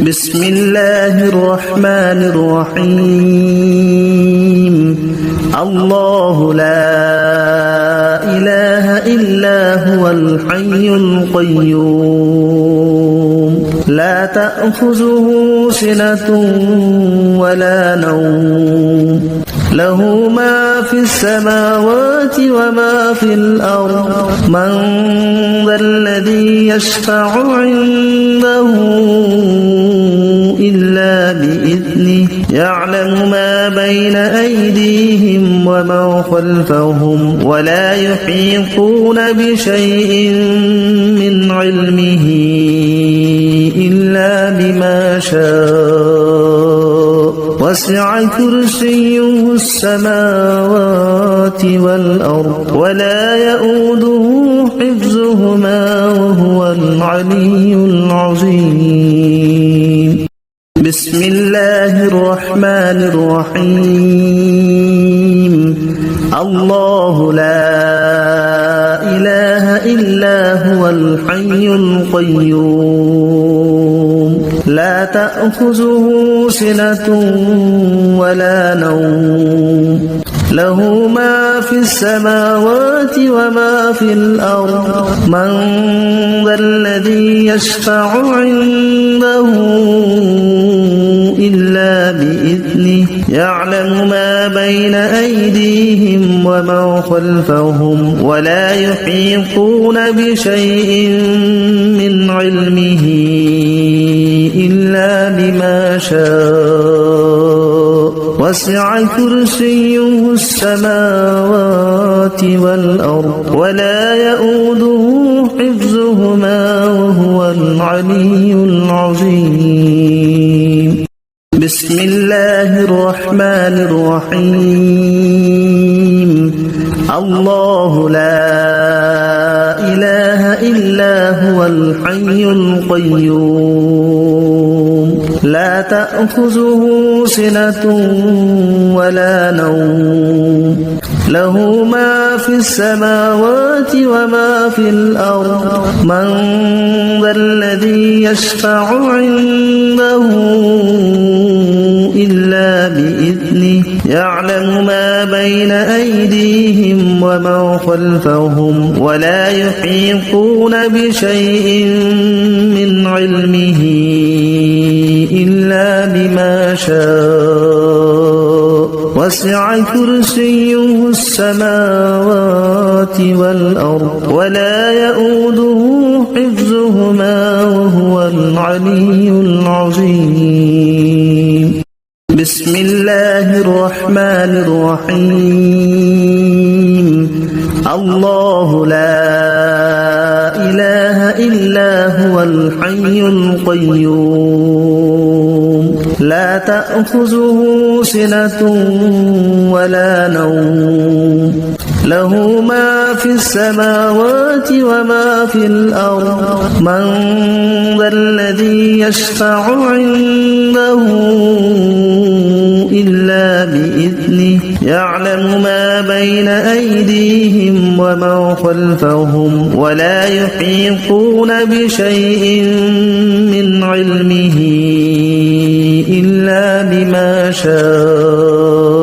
بسم الله الرحمن الرحيم الله لا إله إلا هو الحي القيوم لا تأخذه سنة ولا نوم له ما في السماوات وما في الأرض من ذا الذي يشفع عنده إلا بإذنه يعلم ما بين أيديهم وما خلفهم ولا يحيطون بشيء من علمه إلا بما شاء وسع كرسيه السماوات والأرض ولا يؤوده حفظهما وهو العلي العظيم بسم الله الرحمن الرحيم الله لا إله إلا هو الحي القيوم لا تأخذه سنة ولا نوم له ما في السماوات وما في الأرض من ذا الذي يشفع عنده إلا بإذنه يعلم ما بين أيديهم وما خلفهم ولا يحيطون بشيء من علمه إلا بما شاء وسع كرسيه السماوات والأرض ولا يؤوده حفظهما وهو العلي العظيم بسم الله الرحمن الرحيم الله لا إله إلا هو الحي القيوم لا تأخذه سنة ولا نوم له ما في السماوات وما في الأرض من ذا الذي يشفع عنده إلا بإذنه يعلم ما بين أيديهم وما خلفهم ولا يحيطون بشيء من علمه إلا بما شاء وسع كرسيه السماوات والأرض ولا يؤوده حفظهما وهو العلي العظيم بسم الله الرحمن الرحيم الله لا إله إلا هو الحي القيوم لا تأخذه سنة ولا نوم له ما في السماوات وما في الأرض من ذا الذي يشفع عنده إلا بإذنه يعلم ما بين أيديهم وما خلفهم ولا يحيطون بشيء من علمه إلا بما شاء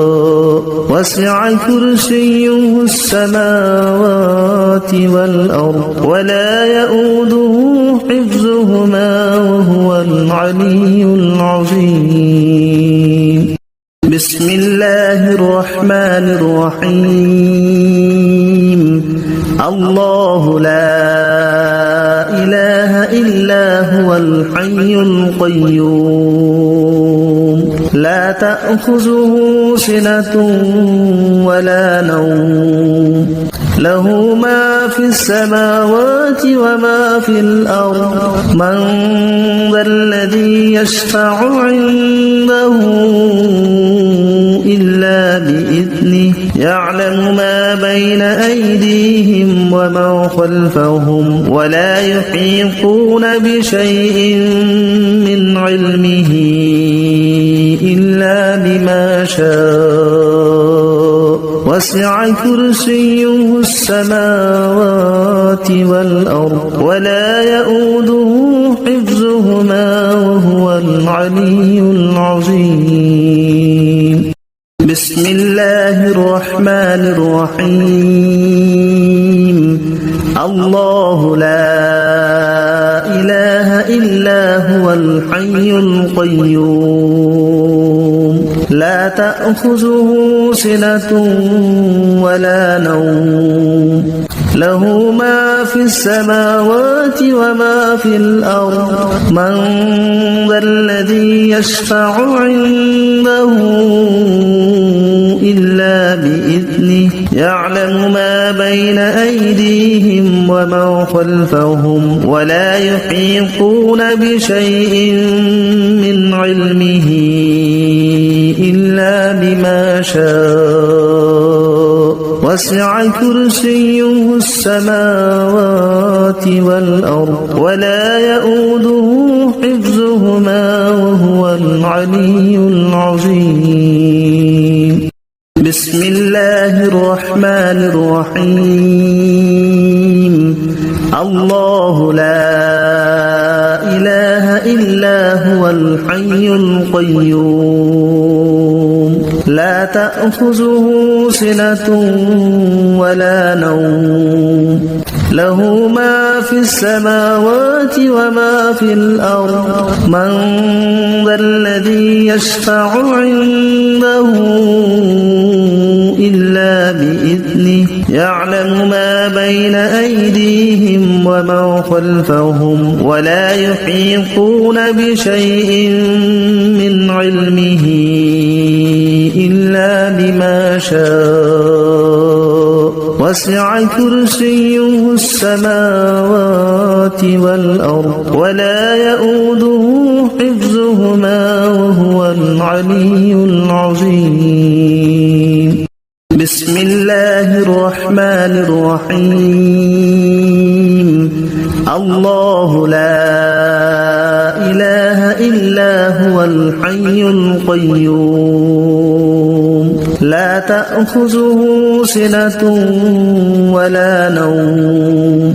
وسع كرسيه السماوات والأرض ولا يؤوده حفظهما وهو العلي العظيم بسم الله الرحمن الرحيم الله لا إله إلا هو الحي القيوم لا تأخذه سنة ولا نوم له ما في السماوات وما في الأرض من ذا الذي يشفع عنده إلا بإذنه يعلم ما بين أيديهم وما خلفهم ولا يحيطون بشيء من علمه إلا بما شاء وسع كرسيه السماوات والأرض ولا يؤوده حفظهما وهو وهو العلي العظيم. بسم الله الرحمن الرحيم. الله لا إله إلا هو الحي القيوم لا تأخذه سنة ولا نوم له ما في السماوات وما في الأرض من ذا الذي يشفع عنده إلا بإذنه يعلم ما بين أيديهم وما خلفهم ولا يحيطون بشيء من علمه إلا بما شاء وسع كرسيه السماوات والأرض ولا يؤوده حفظهما وهو العلي العظيم. بسم الله الرحمن الرحيم. الله لا إله إلا هو الحي القيوم لا تأخذه سنة ولا نوم له ما في السماوات وما في الأرض من ذا الذي يشفع عنده إلا بإذنه يعلم ما بين أيديهم وما خلفهم ولا يحيطون بشيء من علمه إلا بما شاء وسع كرسيه السماوات والأرض ولا يؤوده حفظهما وهو العلي العظيم. بسم الله الرحمن الرحيم. الله لا إله إلا هو الحي القيوم لا تأخذه سنة ولا نوم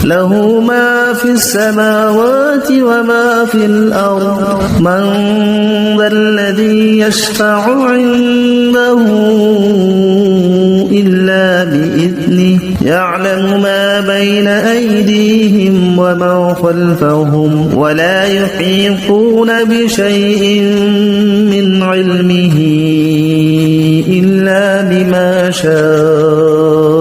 له ما في السماوات وما في الأرض من ذا الذي يشفع عنده إلا بإذنه يعلم ما بين أيديهم وما خلفهم ولا يحيطون بشيء من علمه إلا بما شاء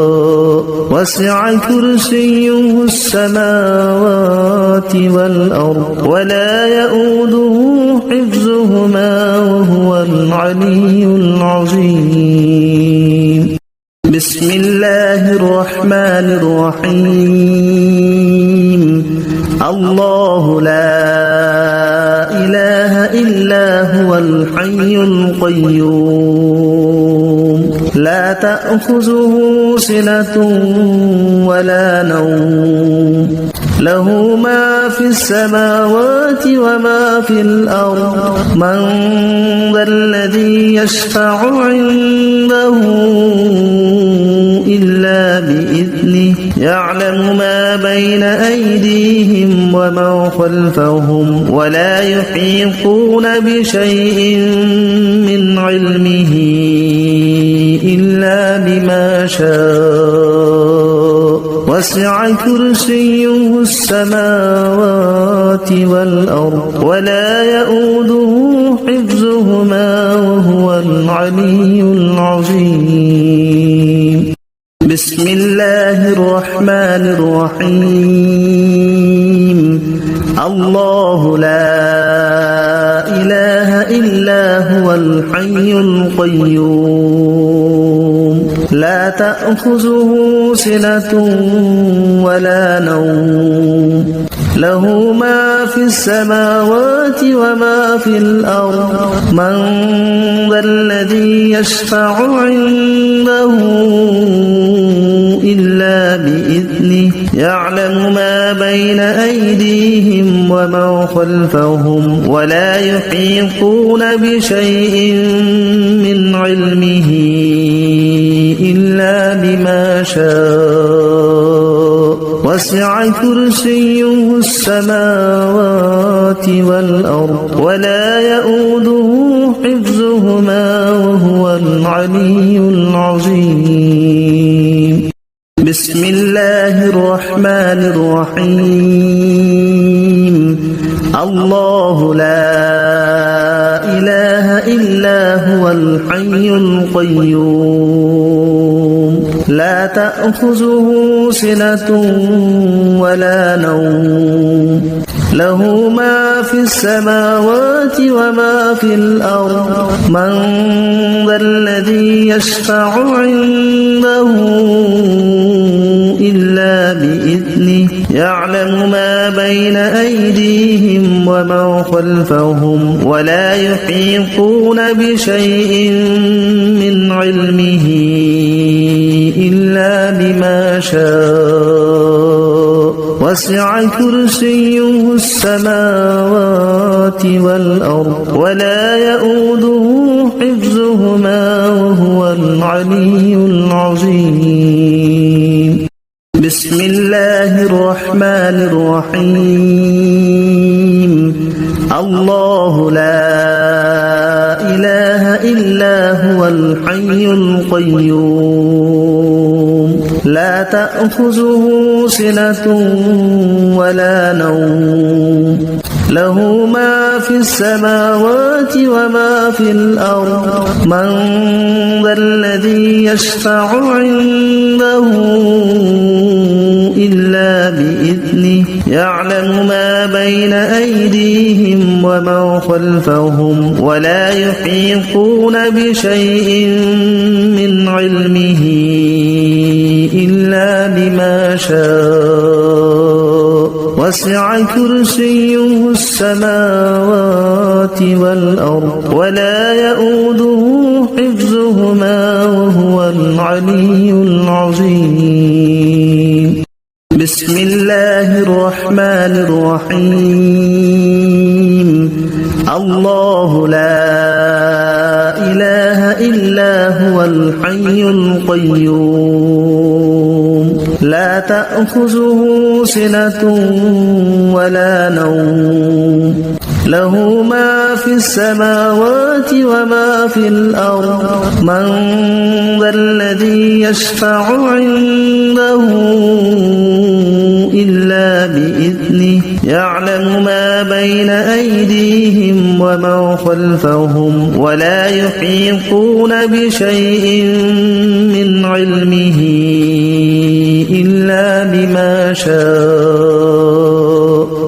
وسع كرسيه السماوات والأرض ولا يؤوده حفظهما وهو العلي العظيم. بسم الله الرحمن الرحيم. الله لا إله إلا هو الحي القيوم لا تأخذه سنة ولا نوم له ما في السماوات وما في الأرض من ذا الذي يشفع عنده إلا بإذنه يعلم ما بين أيديهم وما خلفهم ولا يحيطون بشيء من علمه إلا بما شاء وسع كرسيه السماوات والأرض ولا يؤوده حفظهما وهو العلي العظيم. بسم الله الرحمن الرحيم. الله لا إله إلا هو الحي القيوم لا تأخذه سنة ولا نوم له ما في السماوات وما في الأرض من ذا الذي يشفع عنده إلا بإذنه يعلم ما بين أيديهم وما خلفهم ولا يحيطون بشيء من علمه إلا بما شاء وسع كرسيه السماوات والأرض ولا يؤوده حفظهما وهو العلي العظيم. بسم الله الرحمن الرحيم. الله لا إله إلا هو الحي القيوم لا تأخذه سنة ولا نوم له ما في السماوات وما في الأرض من ذا الذي يشفع عنده إلا بإذنه يعلم ما بين أيديهم وما خلفهم ولا يحيطون بشيء من علمه إلا بما شاء وسع كرسيه السماوات والأرض ولا يؤوده حفظهما وهو العلي العظيم. بسم الله الرحمن الرحيم. الله لا إله إلا هو الحي القيوم لا تأخذه سنة ولا نوم له ما في السماوات وما في الأرض من ذا الذي يشفع عنده إلا بإذنه يعلم ما بين أيديهم وما خلفهم ولا يحيطون بشيء من علمه إلا بما شاء وسع كرسيه السماوات والأرض ولا يؤوده حفظهما وهو العلي العظيم. بسم الله الرحمن الرحيم. الله لا إله إلا هو الحي القيوم لا تأخذه سنة ولا نوم له ما في السماوات وما في الأرض من ذا الذي يشفع عنده إلا بإذنه يعلم ما بين أيديهم وما خلفهم ولا يحيطون بشيء من علمه إلا بما شاء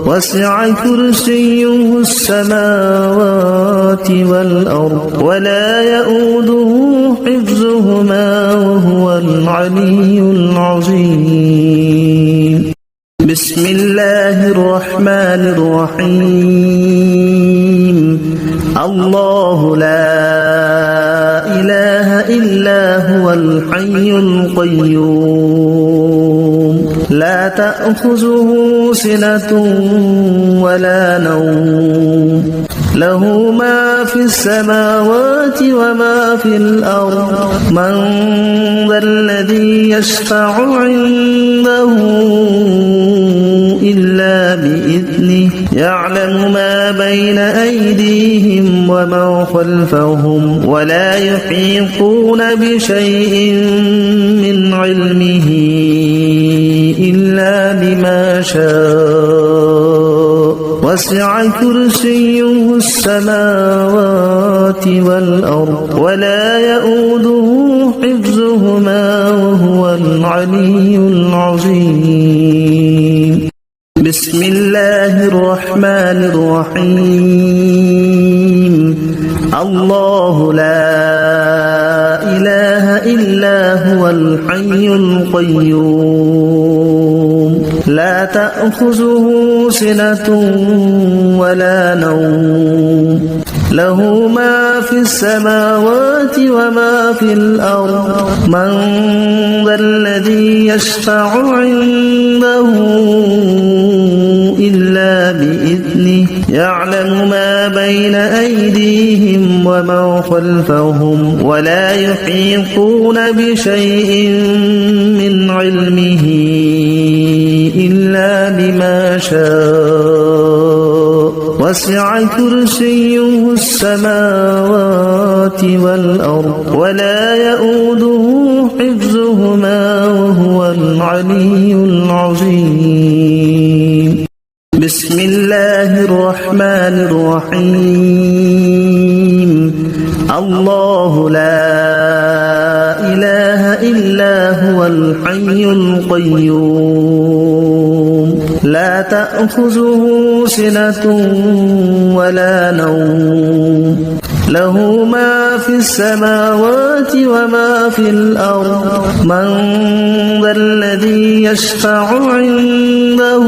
وسع كرسيه السماوات والأرض ولا يؤوده حفظهما وهو العلي العظيم. بسم الله الرحمن الرحيم. الله لا إله إلا هو الحي القيوم لا تأخذه سنة ولا نوم له ما في السماوات وما في الأرض من ذا الذي يشفع عنده إلا بإذنه يعلم ما بين أيديهم وما خلفهم ولا يحيطون بشيء من علمه إلا بما شاء وسع كرسيه السماوات والأرض ولا يؤوده حفظهما وهو العلي العظيم. بسم الله الرحمن الرحيم. الله لا إله إلا هو الحي القيوم لا تأخذه سنة ولا نوم له ما في السماوات وما في الأرض من ذا الذي يشفع عنده إلا بإذنه يعلم ما بين أيديهم وما خلفهم ولا يحيطون بشيء من علمه شاء وسع كرسيه السماوات والأرض ولا يؤوده حفظهما وهو العلي العظيم بسم الله الرحمن الرحيم الله لا إله إلا هو الحي القيوم لا تأخذه سنة ولا نوم له ما في السماوات وما في الأرض من ذا الذي يشفع عنده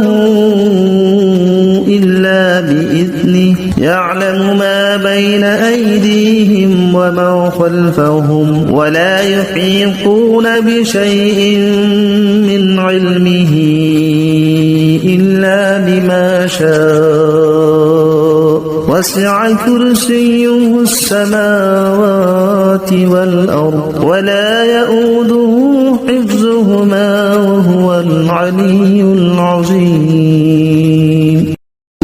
إلا بإذنه يعلم ما بين أيديهم وما خلفهم ولا يحيطون بشيء من علمه إلا بما شاء وسع كرسيه السماوات والأرض ولا يؤوده حفظهما وهو العلي العظيم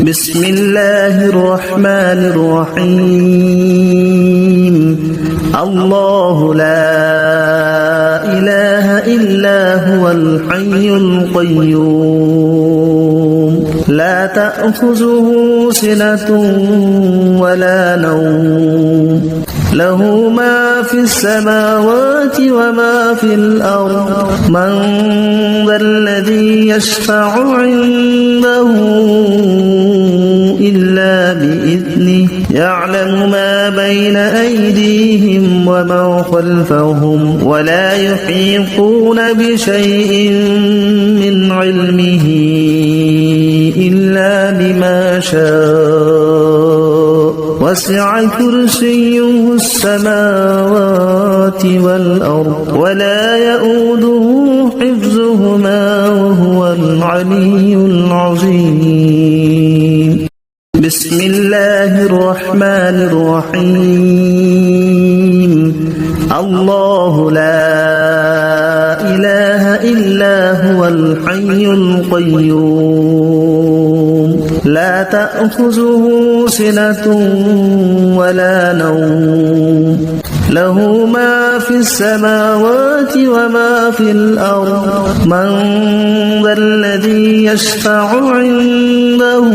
بسم الله الرحمن الرحيم الله لا إله إلا هو الحي القيوم لا تأخذه سنة ولا نوم له ما في السماوات وما في الأرض من ذا الذي يشفع عنده إلا بإذنه يعلم ما بين أيديهم وما خلفهم ولا يحيطون بشيء من علمه إلا بما شاء وسع كرسيه السماوات والأرض ولا يؤوده حفظهما وهو العلي العظيم بسم الله الرحمن الرحيم الله لا إله إلا هو الحي القيوم لا تأخذه سنة ولا نوم له ما في السماوات وما في الأرض من ذا الذي يشفع عنده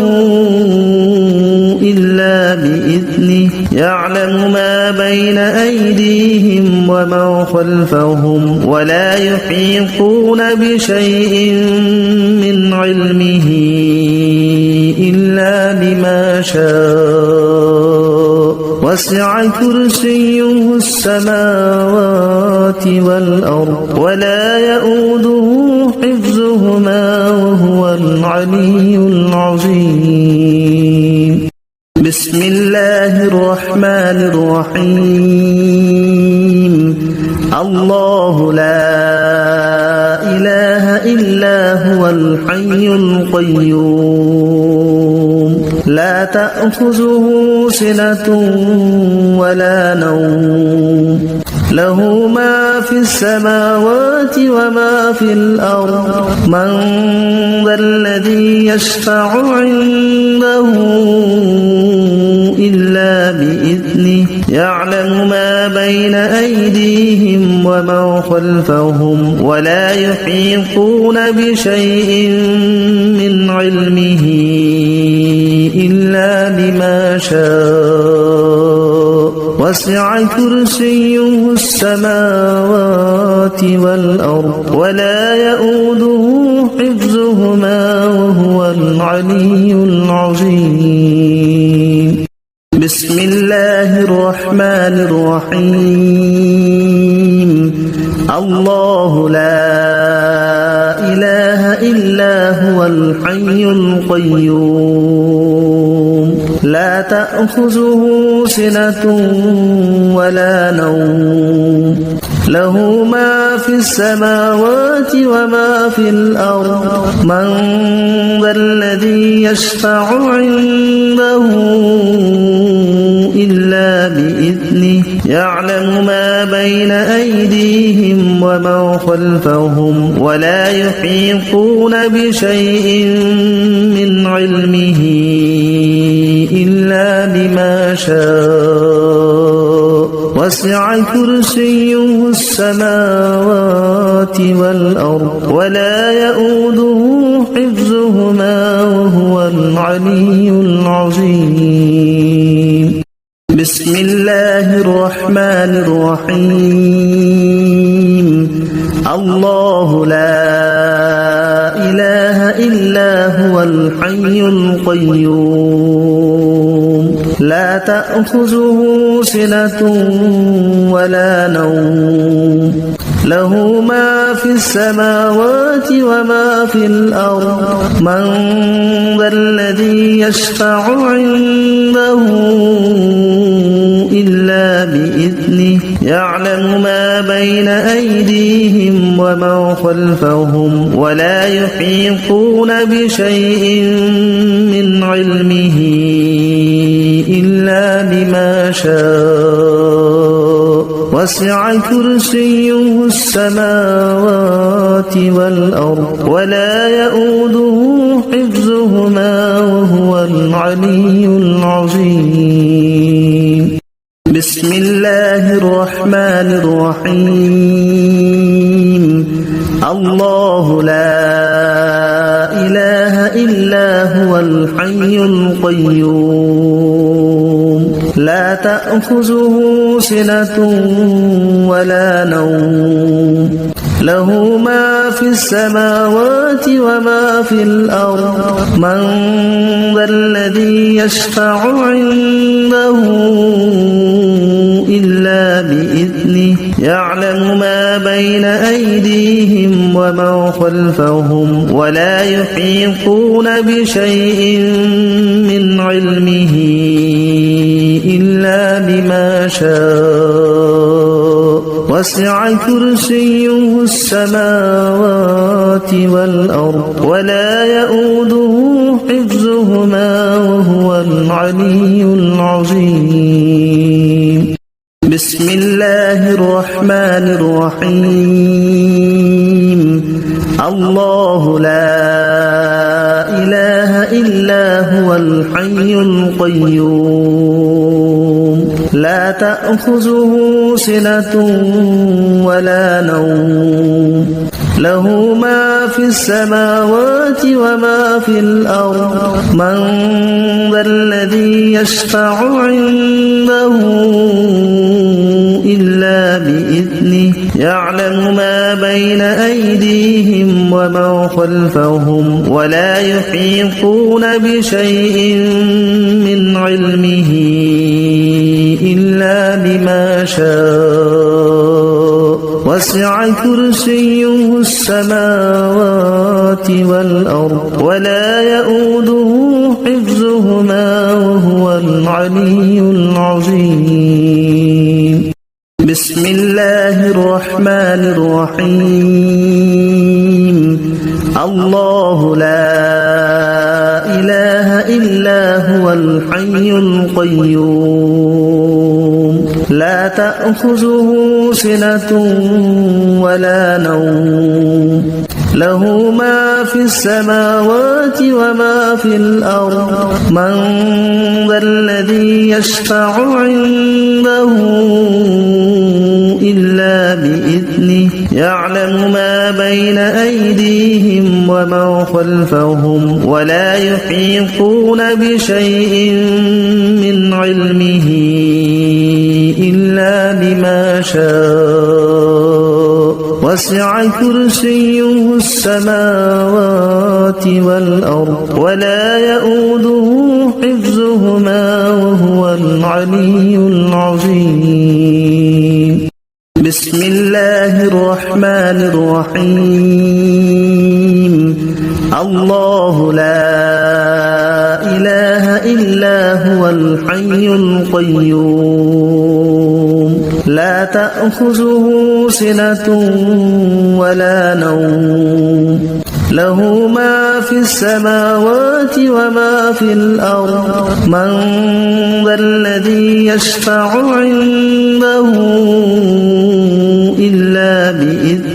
إلا بإذنه يعلم ما بين أيديهم وما خلفهم ولا يحيطون بشيء من علمه إلا بما شاء وسع كرسيه السماوات والأرض ولا يؤوده حفظهما وهو العلي العظيم بسم الله الرحمن الرحيم الله لا إله إلا هو الحي القيوم لا تأخذه سنة ولا نوم له ما في السماوات وما في الأرض من ذا الذي يشفع عنده إلا بإذنه يعلم ما بين أيديهم وما خلفهم ولا يحيطون بشيء من علمه إلا بما شاء وسع كرسيه السماوات والأرض ولا يؤوده حفظهما وهو العلي العظيم بسم الله الرحمن الرحيم الله لا إله إلا هو الحي القيوم لا تأخذه سنة ولا نوم له ما في السماوات وما في الأرض من ذا الذي يشفع عنده إلا بإذنه يعلم ما بين أيديهم ومن خلفهم ولا يحيطون بشيء من علمه إلا بما شاء وسع كرسيه السماوات والأرض ولا يؤوده حفظهما وهو العلي العظيم. بسم الله الرحمن الرحيم. الله لا إله إلا هو الحي القيوم لا تأخذه سنة ولا نوم له ما في السماوات وما في الأرض من ذا الذي يشفع عنده إلا بإذنه يعلم ما بين أيديهم ومن خلفهم ولا يحيطون بشيء من علمه إلا بما شاء وسع كرسيه السماوات والأرض ولا يؤوده حفظهما وهو العلي العظيم. بسم الله الرحمن الرحيم. الله لا إله إلا هو الحي القيوم لا تأخذه سنة ولا نوم له ما في السماوات وما في الأرض من ذا الذي يشفع عنده إلا بإذنه يعلم ما بين أيديهم ومن خلفهم ولا يحيطون بشيء من علمه إلا بما شاء وسع كرسيه السماوات والأرض ولا يؤوده حفظهما وهو العلي العظيم. بسم الله الرحمن الرحيم. الله لا إله إلا هو الحي القيوم لا تأخذه سنة ولا نوم له ما في السماوات وما في الأرض من ذا الذي يشفع عنده إلا بإذنه يعلم ما بين أيديهم ومن خلفهم ولا يحيطون بشيء من علمه إلا بما شاء وسع كرسيه السماوات والأرض ولا يؤوده حفظهما وهو العلي العظيم. بسم الله الرحمن الرحيم. الله لا إله إلا هو الحي القيوم لا تأخذه سنة ولا نوم له ما في السماوات وما في الأرض من ذا الذي يشفع عنده إلا بإذنه يعلم ما بين أيديهم ومن خلفهم ولا يحيطون بشيء من علمه إلا بما شاء وسع كرسيه السماوات والأرض ولا يؤوده حفظهما وهو العلي العظيم. بسم الله الرحمن الرحيم. الله لا إله إلا هو الحي القيوم لا تأخذه سنة ولا نوم له ما في السماوات وما في الأرض من ذا الذي يشفع عنده إلا بإذنه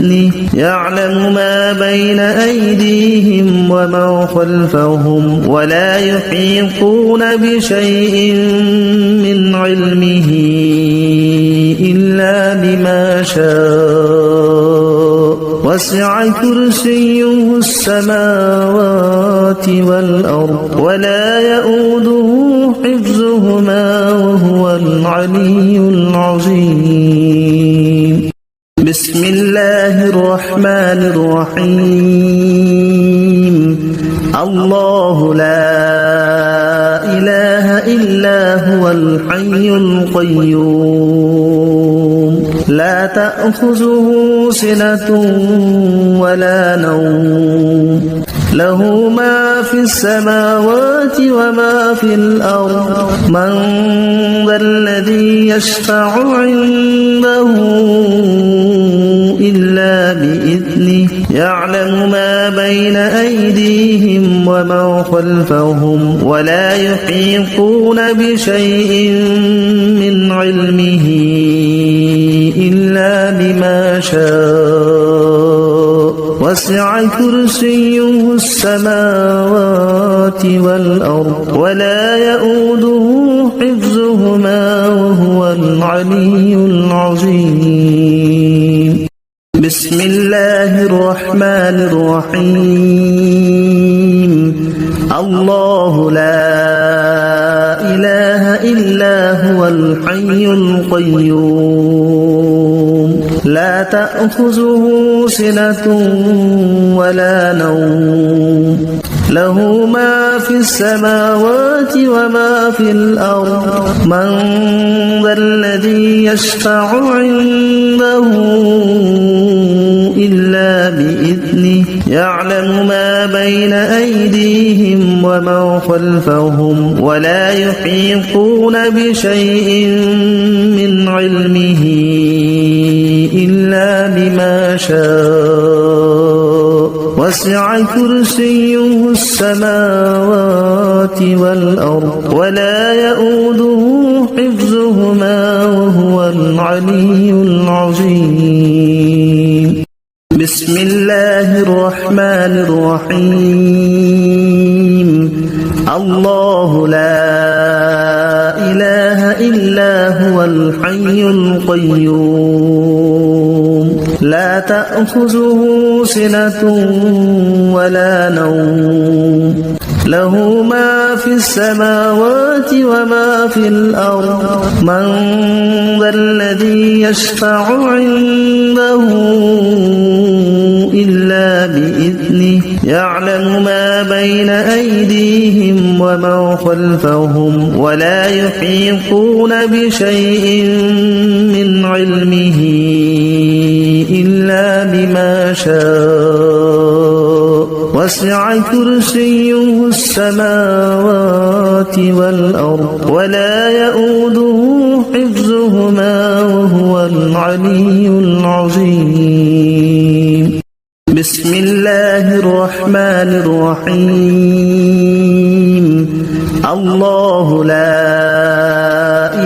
يعلم ما بين أيديهم وما خلفهم ولا يحيطون بشيء من علمه إلا بما شاء وسع كرسيه السماوات والأرض ولا يؤوده حفظهما وهو العلي العظيم بسم الله الرحمن الرحيم الله لا إله إلا هو الحي القيوم لا تأخذه سنة ولا نوم له ما في السماوات وما في الأرض من ذا الذي يشفع عنده إلا بإذنه يعلم ما بين أيديهم وما خلفهم ولا يحيطون بشيء من علمه إلا بما شاء وسع كرسيه السماوات والأرض ولا يؤوده حفظهما وهو العلي العظيم بسم الله الرحمن الرحيم الله لا إله إلا هو الحي القيوم لا تأخذه سنة ولا نوم له ما في السماوات وما في الأرض من ذا الذي يشفع عنده إلا بإذنه يعلم ما بين أيديهم وما خلفهم ولا يحيطون بشيء من علمه إلا بما شاء وسع كرسيه السماوات والأرض ولا يؤوده حفظهما وهو العلي العظيم بسم الله الرحمن الرحيم الله لا إله إلا هو الحي القيوم لا تأخذه سنة ولا نوم له ما في السماوات وما في الأرض من ذا الذي يشفع عنده إلا بإذنه يعلم ما بين أيديهم وما خلفهم ولا يحيطون بشيء من علمه إلا بما شاء وسع كرسيه السماوات والأرض ولا يؤوده حفظهما وهو العلي العظيم بسم الله الرحمن الرحيم الله لا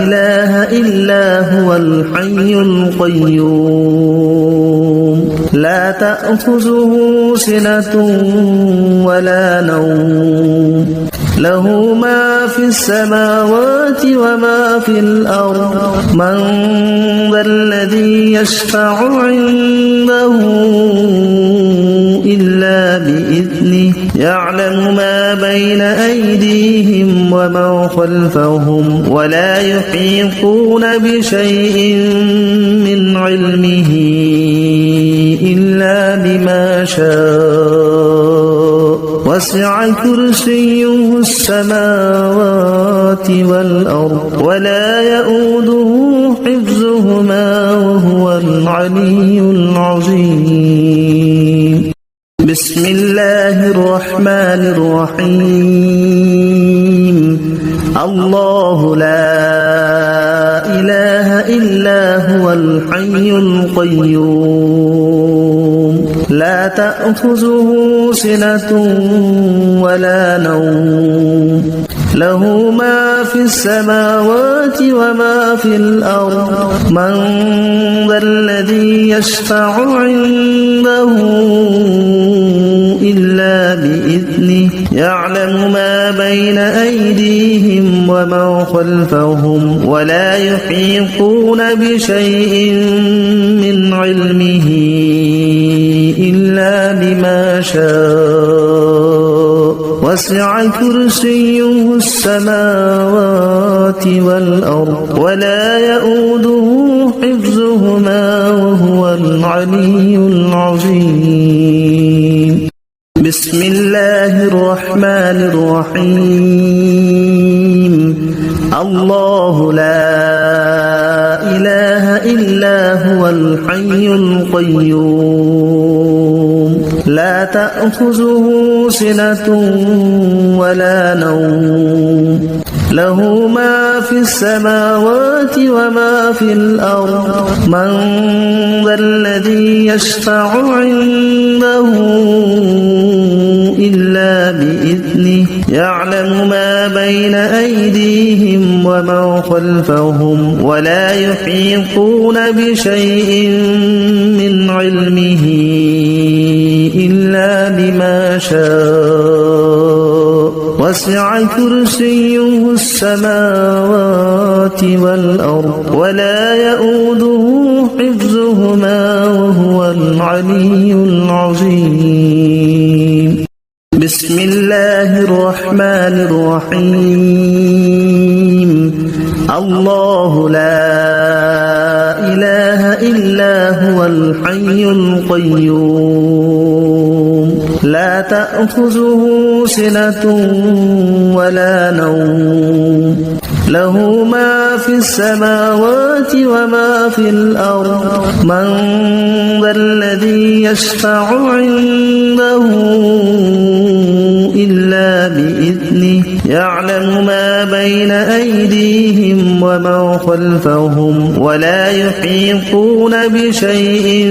إله إلا هو الحي القيوم لا تأخذه سنة ولا نوم له ما في السماوات وما في الأرض من ذا الذي يشفع عنده إلا بإذنه يعلم ما بين أيديهم وما خلفهم ولا يحيطون بشيء من علمه إلا بما شاء وسع كرسيه السماوات والأرض ولا يؤوده حفظهما وهو العلي العظيم بسم الله الرحمن الرحيم الله لا إله إلا هو الحي القيوم لا تأخذه سنة ولا نوم له ما في السماوات وما في الأرض من ذا الذي يشفع عنده إلا بإذنه يعلم ما بين أيديهم وما خلفهم ولا يحيطون بشيء من علمه إلا بما شاء وسع كرسيه السماوات والأرض ولا يؤوده حفظهما وهو العلي العظيم بسم الله الرحمن الرحيم الله لا إله إلا هو الحي القيوم لا تأخذه سنة ولا نوم له ما في السماوات وما في الأرض من ذا الذي يشفع عنده إلا بإذنه يعلم ما بين أيديهم وما خلفهم ولا يحيطون بشيء من علمه إلا بما شاء وسع كرسيه السماوات والأرض ولا يؤوده حفظهما وهو العلي العظيم بسم الله الرحمن الرحيم الله لا إله إلا هو الحي القيوم لا تأخذه سنة ولا نوم له ما في السماوات وما في الأرض من ذا الذي يشفع عنده إلا بإذنه يعلم ما بين أيديهم وما خلفهم ولا يحيطون بشيء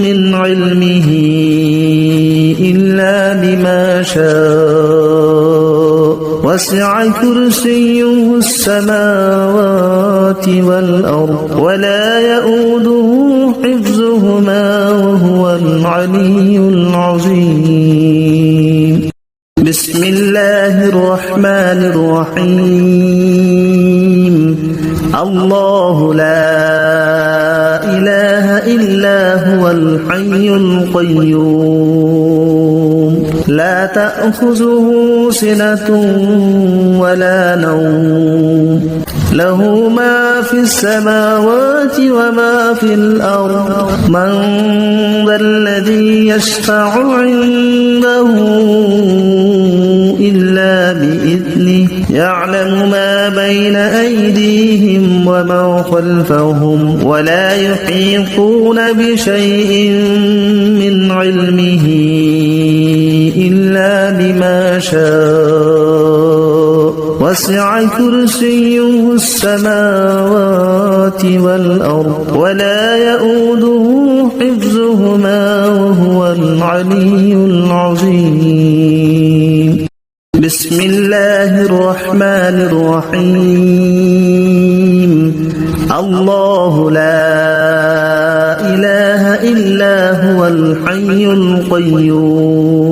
من علمه إلا بما شاء وسع كرسيه السماوات والأرض ولا يؤوده حفظهما وهو العلي العظيم بسم الله الرحمن الرحيم الله لا إله إلا هو الحي القيوم لا تأخذه سنة ولا نوم له ما في السماوات وما في الأرض من ذا الذي يشفع عنده إلا بإذنه يعلم ما بين أيديهم وما خلفهم ولا يحيطون بشيء من علمه إلا بما شاء وسع كرسيه السماوات والأرض ولا يؤوده حفظهما وهو العلي العظيم بسم الله الرحمن الرحيم الله لا إله إلا هو الحي القيوم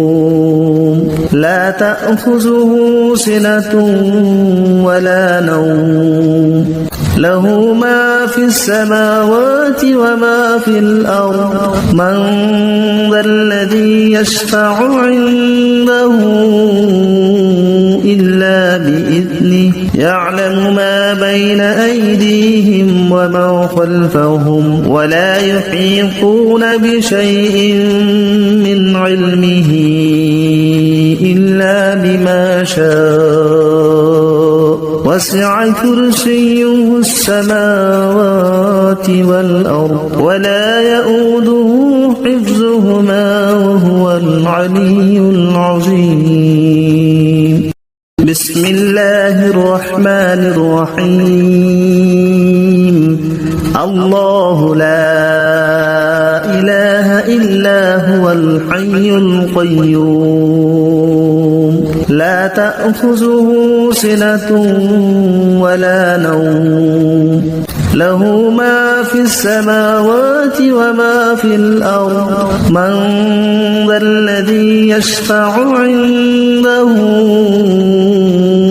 لا تأخذه سنة ولا نوم له ما في السماوات وما في الأرض من ذا الذي يشفع عنده إلا بإذنه يعلم ما بين أيديهم وما خلفهم ولا يحيطون بشيء من علمه إلا بما شاء وسع كرسيه السماوات والأرض ولا يؤوده حفظهما وهو العلي العظيم بسم الله الرحمن الرحيم الله لا إله إلا هو الحي القيوم لا تأخذه سنة ولا نوم له ما في السماوات وما في الأرض من ذا الذي يشفع عنده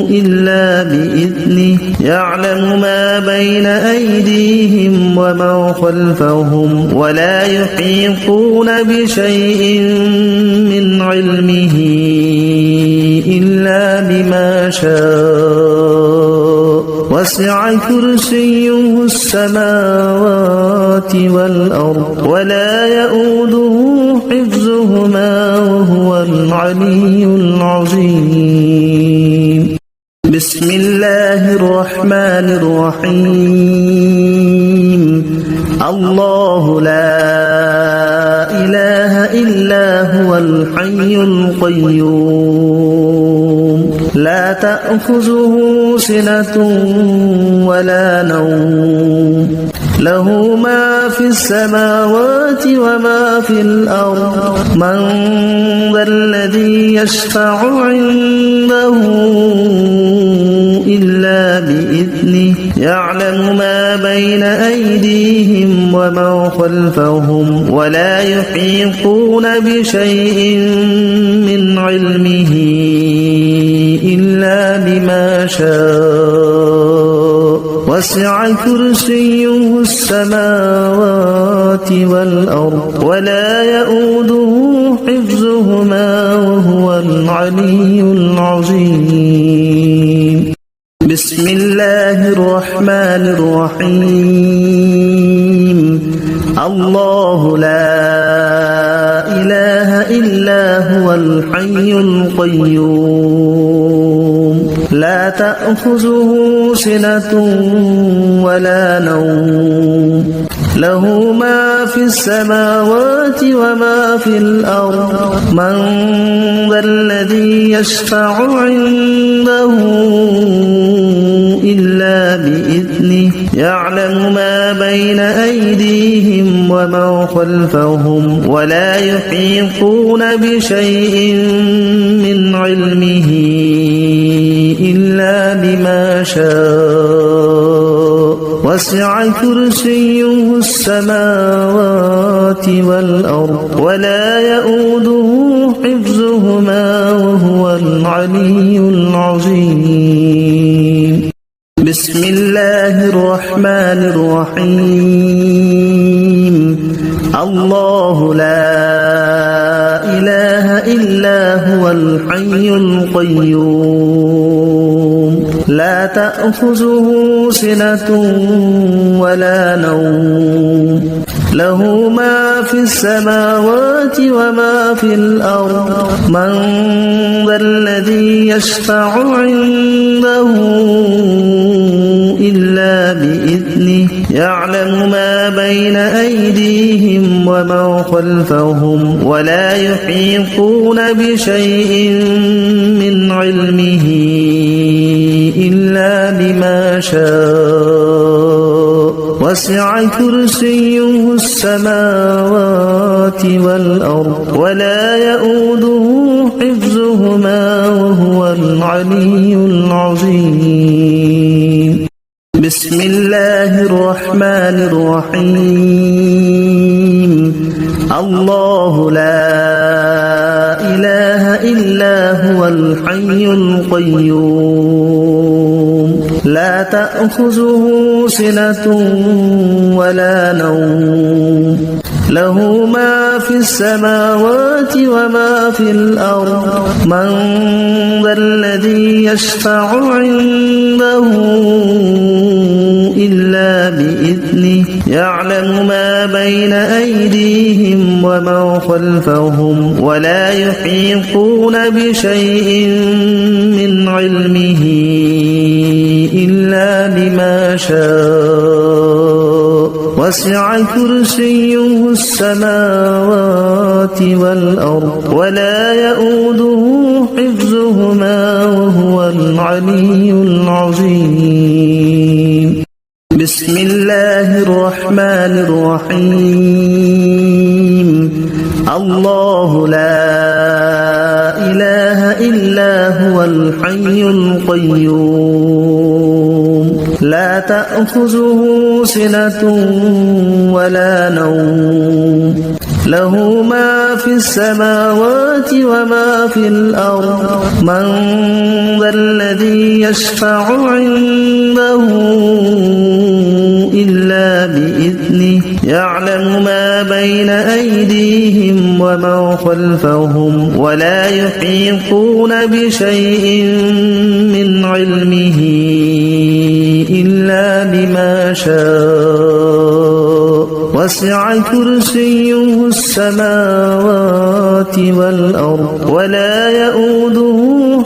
إلا بإذنه يعلم ما بين أيديهم وما خلفهم ولا يحيطون بشيء من علمه إلا بما شاء وسع كرسيه السماوات والأرض ولا يؤوده حفظهما وهو العلي العظيم بسم الله الرحمن الرحيم الله لا إله إلا هو الحي القيوم لا تأخذه سنة ولا نوم له ما في السماوات وما في الأرض من ذا الذي يشفع عنده إلا بإذنه يعلم ما بين أيديهم وما خلفهم ولا يحيطون بشيء من علمه إلا بما شاء وسع كرسيه السماوات والأرض ولا يؤوده حفظهما وهو العلي العظيم بسم الله الرحمن الرحيم الله لا إله إلا هو الحي القيوم لا تأخذه سنة ولا نوم له ما في السماوات وما في الأرض من ذا الذي يشفع عنده إلا بإذنه يعلم ما بين أيديهم وما خلفهم ولا يحيطون بشيء من علمه إلا بما شاء وسع كرسيه السماوات والأرض ولا يؤوده حفظهما وهو العلي العظيم بسم الله الرحمن الرحيم الله لا إله إلا هو الحي القيوم لا تأخذه سنة ولا نوم له ما في السماوات وما في الأرض من ذا الذي يشفع عنده إلا بإذنه يعلم ما بين أيديهم وما خلفهم ولا يحيطون بشيء من علمه إلا بما شاء وسع كرسيه السماوات والأرض ولا يؤوده حفظهما وهو العلي العظيم بسم الله الرحمن الرحيم الله لا إله إلا هو الحي القيوم لا تأخذه سنة ولا نوم له ما في السماوات وما في الأرض من ذا الذي يشفع عنده إلا بإذنه يعلم ما بين أيديهم وما خلفهم ولا يحيطون بشيء من علمه إلا بما شاء وسع كرسيه السماوات والأرض ولا يؤوده حفظهما وهو العلي العظيم بسم الله الرحمن الرحيم الله لا إله إلا هو الحي القيوم لا تأخذه سنة ولا نوم له ما في السماوات وما في الأرض من ذا الذي يشفع عنده إلا بإذنه يعلم ما بين أيديهم وما خلفهم ولا يحيطون بشيء من علمه إلا بما شاء وسع كرسيه السماوات والأرض ولا يؤوده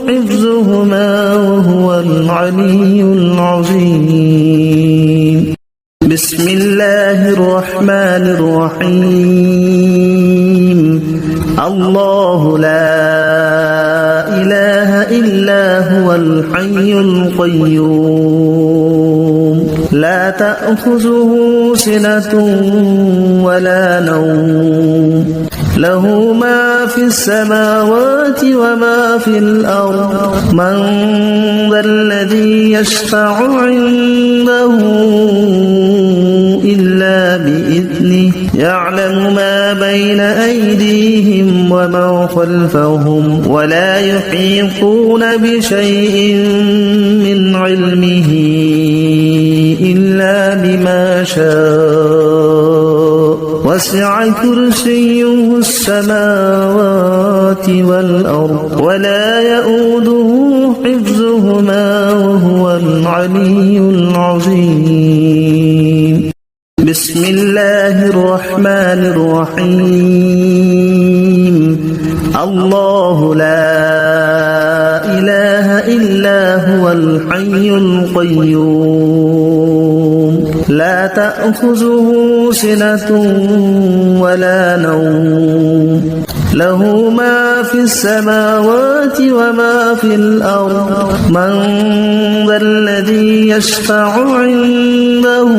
حفظهما وهو العلي العظيم بسم الله الرحمن الرحيم الله لا إله إلا هو الحي القيوم لا تأخذه سنة ولا نوم له ما في السماوات وما في الأرض من ذا الذي يشفع عنده إلا بإذنه يعلم ما بين أيديهم وما خلفهم ولا يحيطون بشيء من علمه إلا بما شاء وسع كرسيه السماوات والأرض ولا يؤوده حفظهما وهو العلي العظيم بسم الله الرحمن الرحيم الله لا إله إلا هو الحي القيوم لا تأخذه سنة ولا نوم له ما في السماوات وما في الأرض من ذا الذي يشفع عنده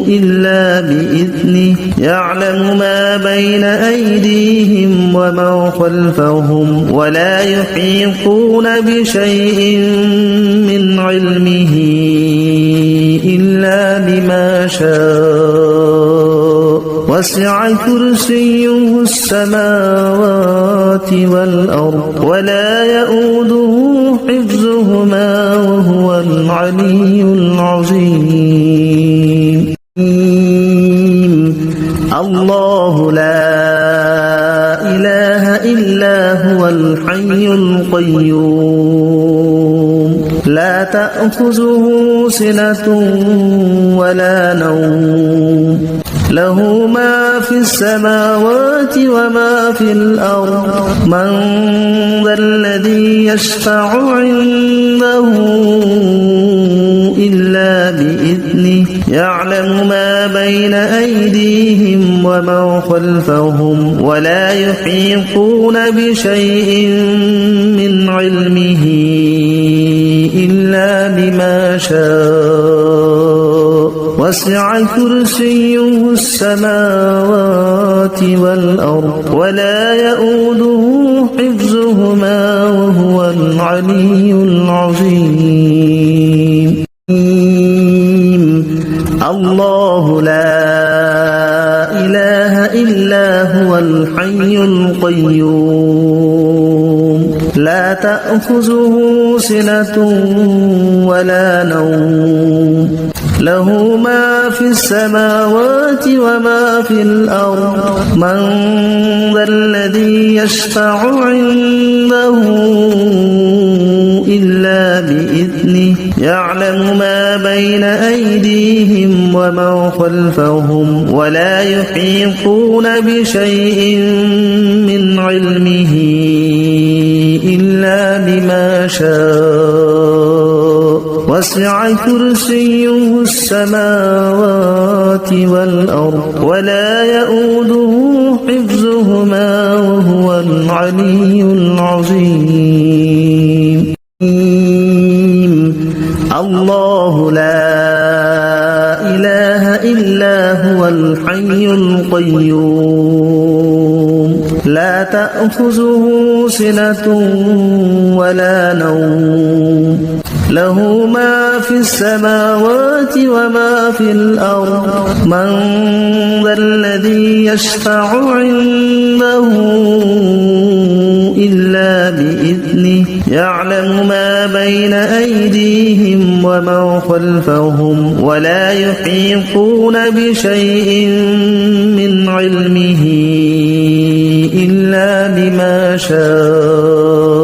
إلا بإذنه يعلم ما بين أيديهم وما خلفهم ولا يحيطون بشيء من علمه إلا بما شاء وسع كرسيه السماوات والأرض ولا يؤوده حفظهما وهو العلي العظيم الله لا إله إلا هو الحي القيوم لا تأخذه سنة ولا نوم له ما في السماوات وما في الأرض من ذا الذي يشفع عنده إلا بإذنه يعلم ما بين أيديهم وما خلفهم ولا يحيطون بشيء من علمه إلا بما شاء وسع كرسيه السماوات والأرض ولا يؤوده حفظهما وهو العلي العظيم الله لا إله إلا هو الحي القيوم لا تأخذه سنة ولا نوم له ما في السماوات وما في الأرض من ذا الذي يشفع عنده إلا بإذنه يعلم ما بين أيديهم وما خلفهم ولا يحيطون بشيء من علمه إلا بما شاء وسع كرسيه السماوات والأرض ولا يؤوده حفظهما وهو العلي العظيم الله لا إله إلا هو الحي القيوم لا تأخذه سنة ولا نوم له ما في السماوات وما في الأرض من ذا الذي يشفع عنده إلا بإذنه يعلم ما بين أيديهم وما خلفهم ولا يحيطون بشيء من علمه إلا بما شاء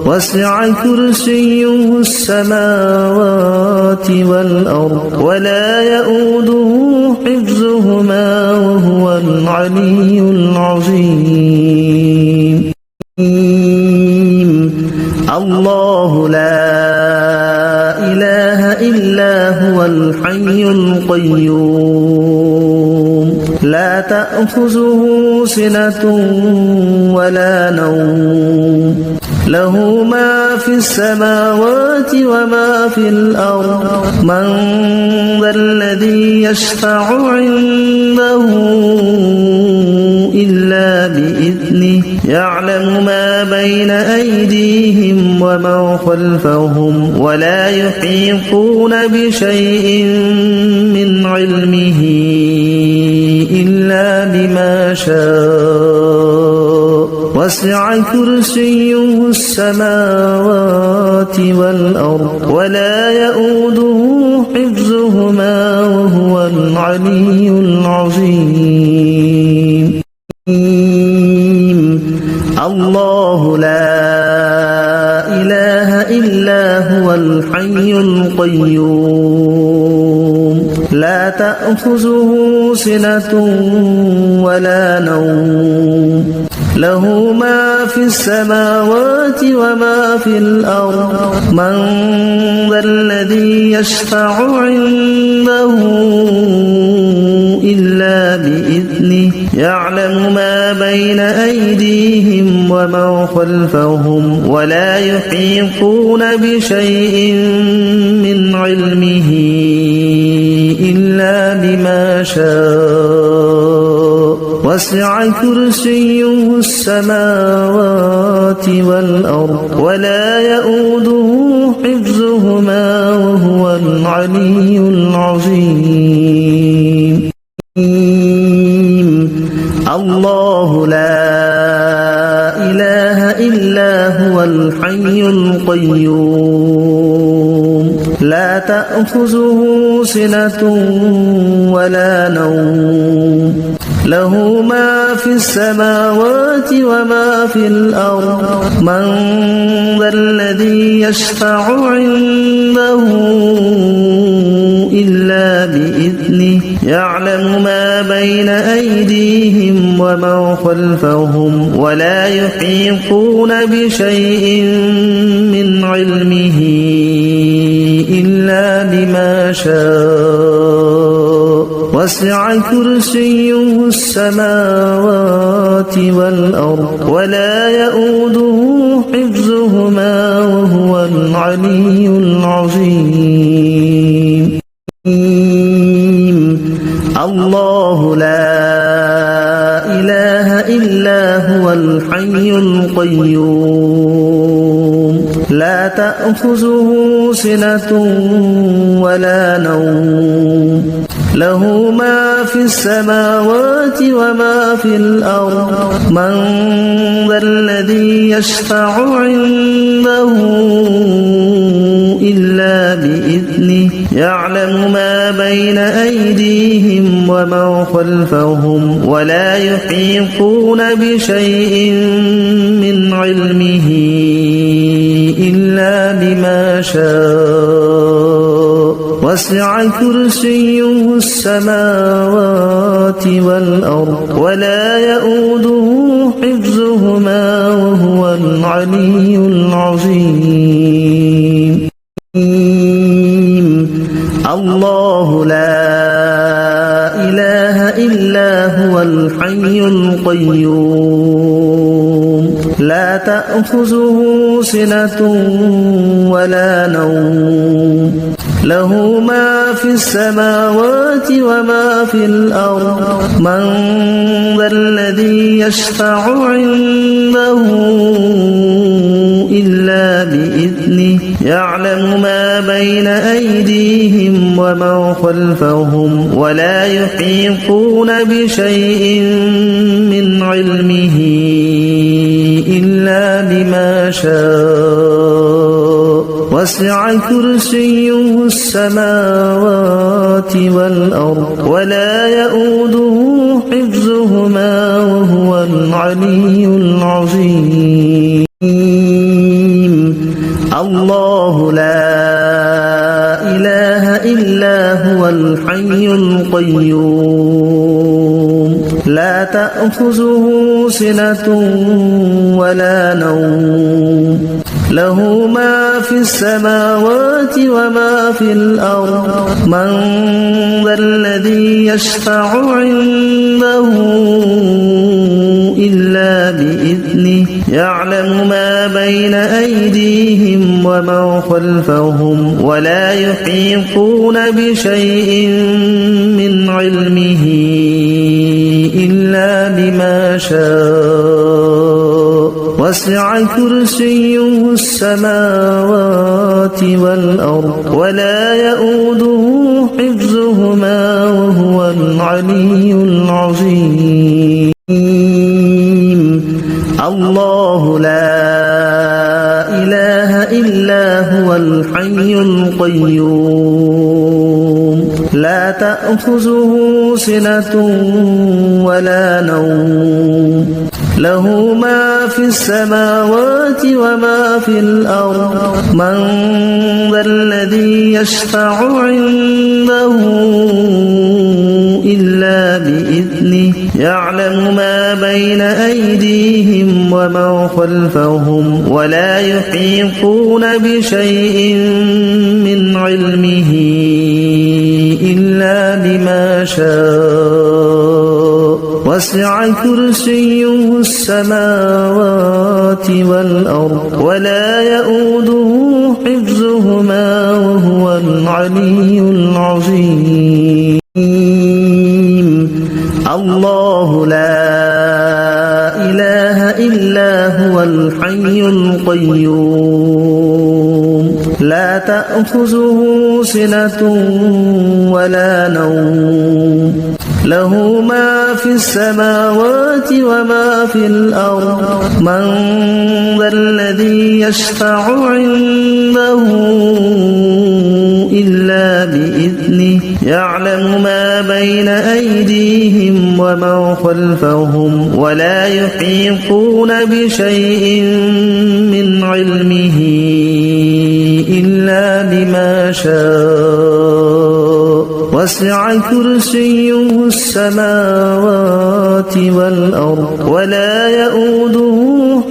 وسع كرسيه السماوات والأرض ولا يؤوده حفظهما وهو العلي العظيم الله لا إله إلا هو الحي القيوم لا تأخذه سنة ولا نوم له ما في السماوات وما في الأرض من ذا الذي يشفع عنده إلا بإذنه يعلم ما بين أيديهم وما خلفهم ولا يحيطون بشيء من علمه إلا بما شاء وسع كرسيه السماوات والأرض ولا يؤوده حفظهما وهو العلي العظيم الله لا إله إلا هو الحي القيوم لا تأخذه سنة ولا نوم له ما في السماوات وما في الأرض من ذا الذي يشفع عنده إلا بإذنه يعلم ما بين أيديهم وما خلفهم ولا يحيطون بشيء من علمه إلا بما شاء وسع كرسيه السماوات والأرض ولا يؤوده حفظهما وهو العلي العظيم الله لا إله إلا هو الحي القيوم لا تأخذه سنة ولا نوم له ما في السماوات وما في الأرض من ذا الذي يشفع عنده إلا بإذنه يعلم ما بين أيديهم وما خلفهم ولا يحيطون بشيء من علمه إلا بما شاء وسع كرسيه السماوات والأرض ولا يؤوده حفظهما وهو العلي العظيم الله لا إله إلا هو الحي القيوم لا تأخذه سنة ولا نوم له ما في السماوات وما في الأرض من ذا الذي يشفع عنده إلا بإذنه يعلم ما بين أيديهم وما خلفهم ولا يحيطون بشيء من علمه إلا بما شاء وسع كرسيه السماوات والأرض ولا يؤوده حفظهما وهو العلي العظيم الله لا إله إلا هو الحي القيوم لا تأخذه سنة ولا نوم له ما في السماوات وما في الأرض من ذا الذي يشفع عنده إلا بإذنه يعلم ما بين أيديهم وما خلفهم ولا يحيطون بشيء من علمه إلا بما شاء وسع كرسيه السماوات والأرض ولا يؤوده حفظهما وهو العلي العظيم الله لا إله إلا هو الحي القيوم لا تأخذه سنة ولا نوم له ما في السماوات وما في الأرض من ذا الذي يشفع عنده إلا بإذنه يعلم ما بين أيديهم وما خلفهم ولا يحيطون بشيء من علمه إلا بما شاء وسع كرسيه السماوات والأرض ولا يؤوده حفظهما وهو العلي العظيم الله لا إله إلا هو الحي القيوم لا تأخذه سنة ولا نوم له ما في السماوات وما في الأرض من ذا الذي يشفع عنده إلا بإذنه يعلم ما بين أيديهم وما خلفهم ولا يحيطون بشيء من علمه إلا بما شاء وسع كرسيه السماوات والأرض ولا يؤوده حفظهما وهو العلي العظيم الله لا إله إلا هو الحي القيوم لا تأخذه سنة ولا نوم له ما في السماوات وما في الأرض من ذا الذي يشفع عنده إلا بإذنه يعلم ما بين أيديهم وما خلفهم ولا يحيطون بشيء من علمه إلا بما شاء وسع كرسيه السماوات والأرض ولا يؤوده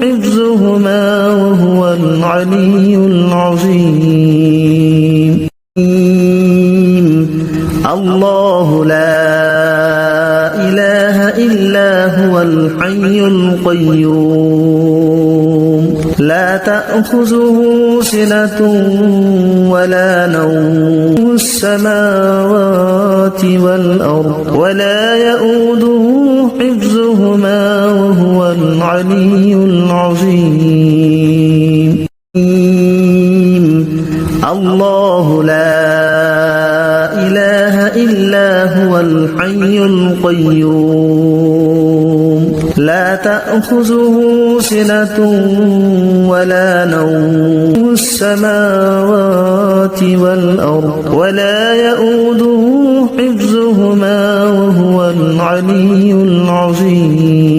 حفظهما وهو العلي العظيم الله لا إله إلا هو الحي القيوم لا تأخذه سنة ولا نوم السماوات والأرض ولا يؤوده حفظهما وهو العلي العظيم الله لا إله إلا هو الحي القيوم لا تأخذه سنة ولا نوم السماوات والأرض ولا يؤوده حفظهما وهو العلي العظيم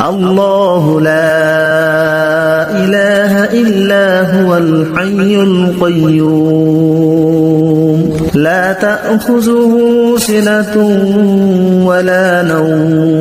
الله لا إله إلا هو الحي القيوم لا تأخذه سنة ولا نوم